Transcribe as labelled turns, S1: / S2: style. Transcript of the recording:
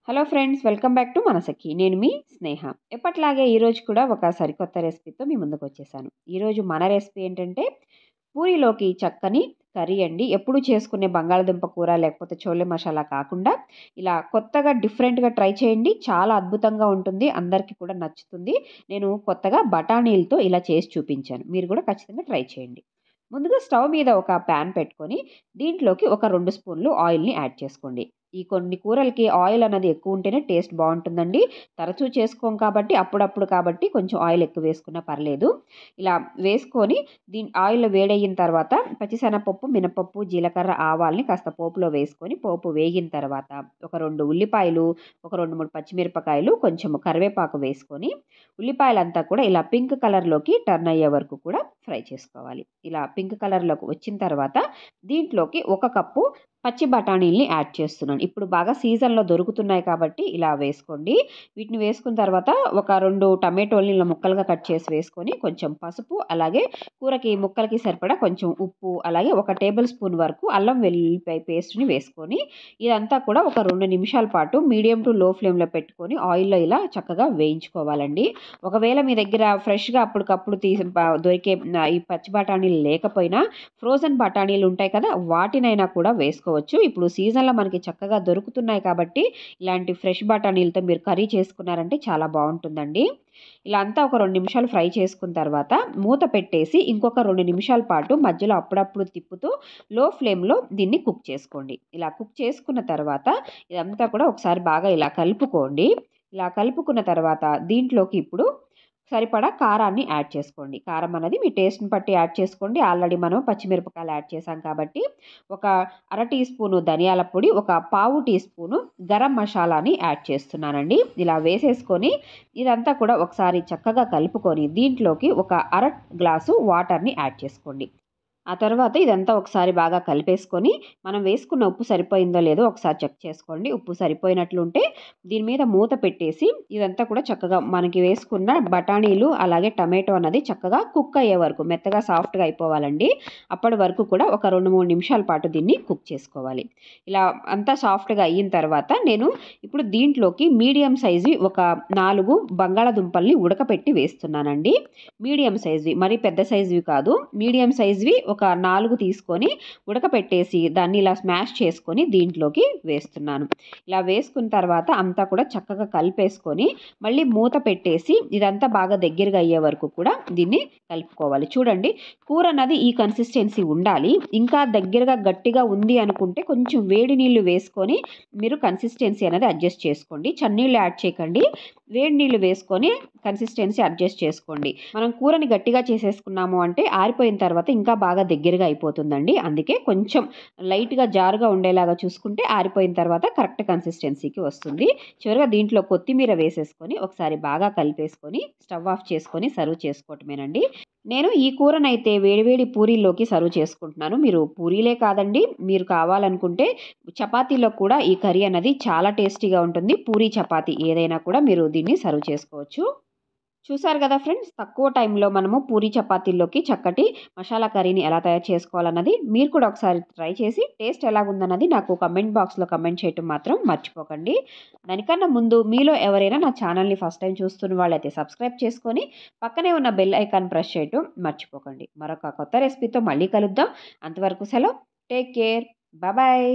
S1: Hello friends, welcome back to Manasakhi. నేను మీ స్నేహ. ఎప్పట్లాగే ఈరోజు కూడా ఒక సరికొత్త రెసిపీతో మీ ముందుకు వచ్చేసాను. ఈరోజు మన రెసిపీ ఏంటంటే పూరిలోకి చక్కని కర్రీ అండి. ఎప్పుడు చేసుకునే బంగాళదుంప కూర లేకపోతే చోలే మసాలా కాకుండా ఇలా కొత్తగా డిఫరెంట్గా ట్రై చేయండి. చాలా అద్భుతంగా ఉంటుంది, అందరికీ కూడా నచ్చుతుంది. నేను కొత్తగా బఠానీలతో ఇలా చేసి చూపించాను. మీరు కూడా ఖచ్చితంగా ట్రై చేయండి. ముందుగా స్టవ్ మీద ఒక ప్యాన్ పెట్టుకొని దీంట్లోకి ఒక 2 స్పూన్లు ఆయిల్ని యాడ్ చేసుకోండి. ఈ కొన్ని కూరలకి ఆయిల్ అన్నది ఎక్కువ ఉంటేనే టేస్ట్ బాగుంటుందండి. తరచూ చేసుకోం కాబట్టి అప్పుడప్పుడు కాబట్టి కొంచెం ఆయిల్ ఎక్కువ వేసుకున్నా పర్లేదు. ఇలా వేసుకొని ఆయిల్ వేడయిన తర్వాత పచ్చిశనగపప్పు, మినపప్పు, జీలకర్ర, ఆవాల్ని కాస్త పోపులో వేసుకొని పోపు వేగిన తర్వాత ఒక 2 ఉల్లిపాయలు, ఒక 2, 3 పచ్చిమిరపకాయలు, కొంచెం కరివేపాకు వేసుకొని ఉల్లిపాయలంతా కూడా ఇలా పింక్ కలర్లోకి టర్న్ అయ్యే వరకు కూడా ఫ్రై చేసుకోవాలి. ఇలా పింక్ కలర్లోకి వచ్చిన తర్వాత దీంట్లోకి 1 కప్పు పచ్చి బఠానీల్ని యాడ్ చేస్తున్నాను. ఇప్పుడు బాగా సీజన్‌లో దొరుకుతున్నాయి కాబట్టి ఇలా వేసుకోండి. వీటిని వేసుకున్న తర్వాత ఒక 2 టమాటోల్ని ఇలా ముక్కలుగా కట్ చేసి వేసుకొని కొంచెం పసుపు, అలాగే కూరకి ముక్కలకి సరిపడా కొంచెం ఉప్పు, అలాగే 1 టేబుల్ స్పూన్ వరకు అల్లం వెల్లుల్లిపాయ పేస్ట్‌ని వేసుకొని ఇదంతా కూడా ఒక 2 నిమిషాల పాటు మీడియం టు లో ఫ్లేమ్‌లో పెట్టుకొని ఆయిల్‌లో ఇలా చక్కగా వేయించుకోవాలండి. ఒకవేళ మీ దగ్గర ఫ్రెష్‌గా అప్పటికప్పుడు దొరికే ఈ పచ్చి బఠానీలు లేకపోయినా ఫ్రోజన్ బఠానీలు ఉంటాయి కదా, వాటినైనా కూడా వేసుకోవచ్చు. ఇప్పుడు సీజన్‌లో మనకి చక్కగా దొరుకుతున్నాయి కాబట్టి ఇలాంటి ఫ్రెష్ బఠానీలతో మీరు కర్రీ చేసుకున్నారంటే చాలా బాగుంటుందండి. ఇలా అంతా ఒక 2 నిమిషాలు ఫ్రై చేసుకున్న తర్వాత మూత పెట్టేసి ఇంకొక 2 నిమిషాల పాటు మధ్యలో అప్పుడప్పుడు తిప్పుతూ లో ఫ్లేమ్‌లో దీన్ని కుక్ చేసుకోండి. ఇలా కుక్ చేసుకున్న తర్వాత ఇదంతా కూడా ఒకసారి బాగా ఇలా కలుపుకోండి. ఇలా కలుపుకున్న తర్వాత దీంట్లోకి ఇప్పుడు సరిపడా కారాన్ని యాడ్ చేసుకోండి. కారం అనేది మీ టేస్ట్‌ని బట్టి యాడ్ చేసుకోండి. ఆల్రెడీ మనం పచ్చిమిరపకాయలు యాడ్ చేసాం కాబట్టి ఒక అర టీ స్పూను ధనియాల పొడి, ఒక పావు టీ స్పూను గరం మసాలాని యాడ్ చేస్తున్నానండి. ఇలా వేసేసుకొని ఇదంతా కూడా ఒకసారి చక్కగా కలుపుకొని దీంట్లోకి ఒక అర గ్లాసు వాటర్‌ని యాడ్ చేసుకోండి. ఆ తర్వాత ఇదంతా ఒకసారి బాగా కలిపేసుకొని మనం వేసుకున్న ఉప్పు సరిపోయిందో లేదో ఒకసారి చెక్ చేసుకోండి. ఉప్పు సరిపోయినట్లుంటే దీని మీద మూత పెట్టేసి ఇదంతా కూడా చక్కగా మనకి వేసుకున్న బఠానీలు, అలాగే టమాటో అన్నది చక్కగా కుక్ అయ్యే వరకు మెత్తగా సాఫ్ట్‌గా అయిపోవాలండి. అప్పటి వరకు కూడా ఒక 2, 3 నిమిషాల పాటు దీన్ని కుక్ చేసుకోవాలి. ఇలా అంతా సాఫ్ట్‌గా అయిన తర్వాత నేను ఇప్పుడు దీంట్లోకి మీడియం సైజ్‌వి ఒక 4 బంగాళాదుంపల్ని ఉడకపెట్టి వేస్తున్నానండి. మీడియం సైజ్‌వి, మరీ పెద్ద సైజ్‌వి కాదు. మీడియం సైజ్‌వి ఒక 4 తీసుకొని ఉడకపెట్టేసి దాన్ని ఇలా స్మాష్ చేసుకొని దీంట్లోకి వేస్తున్నాను. ఇలా వేసుకున్న తర్వాత అంతా కూడా చక్కగా కలిపేసుకొని మళ్ళీ మూత పెట్టేసి ఇదంతా బాగా దగ్గరగా అయ్యే వరకు కూడా దీన్ని కలుపుకోవాలి. చూడండి, కూర అన్నది ఈ కన్సిస్టెన్సీ ఉండాలి. ఇంకా దగ్గరగా గట్టిగా ఉంది అనుకుంటే కొంచెం వేడి నీళ్లు వేసుకొని మీరు కన్సిస్టెన్సీ అనేది అడ్జస్ట్ చేసుకోండి. చన్నీళ్ళు యాడ్ చేయకండి. వేడి నీళ్లు వేసుకొని కన్సిస్టెన్సీ అడ్జస్ట్ చేసుకోండి. మనం కూరని గట్టిగా చేసేసుకున్నాము అంటే ఆరిపోయిన తర్వాత ఇంకా బాగా దగ్గరగా అయిపోతుందండి. అందుకే కొంచెం లైట్‌గా జారుగా ఉండేలాగా చూసుకుంటే ఆరిపోయిన తర్వాత కరెక్ట్ కన్సిస్టెన్సీకి వస్తుంది. చివరగా దీంట్లో కొత్తిమీర వేసేసుకొని ఒకసారి బాగా కలిపేసుకొని స్టవ్ ఆఫ్ చేసుకొని సర్వ్ చేసుకోవటమేనండి. నేను ఈ కూరనైతే వేడివేడి పూరీల్లోకి సర్వ్ చేసుకుంటున్నాను. మీరు పూరీలే కాదండి, మీరు కావాలనుకుంటే చపాతీలో కూడా ఈ కర్రీ అన్నది చాలా టేస్టీగా ఉంటుంది. పూరీ, చపాతీ ఏదైనా కూడా మీరు దీన్ని సర్వ్ చేసుకోవచ్చు. చూసారు కదా ఫ్రెండ్స్, తక్కువ టైంలో మనము పూరీ చపాతీల్లోకి చక్కటి మసాలా కర్రీని ఎలా తయారు చేసుకోవాలన్నది మీరు కూడా ఒకసారి ట్రై చేసి టేస్ట్ ఎలాగుందన్నది నాకు కమెంట్ బాక్స్‌లో కమెంట్ చేయటం మాత్రం మర్చిపోకండి. దానికన్నా ముందు మీలో ఎవరైనా నా ఛానల్‌ని ఫస్ట్ టైం చూస్తున్న వాళ్ళైతే సబ్స్క్రైబ్ చేసుకొని పక్కనే ఉన్న బెల్ ఐకాన్ ప్రెస్ చేయటం మర్చిపోకండి. మరొక కొత్త రెసిపీతో మళ్ళీ కలుద్దాం. అంతవరకు సెలవు. Take care. బాయ్.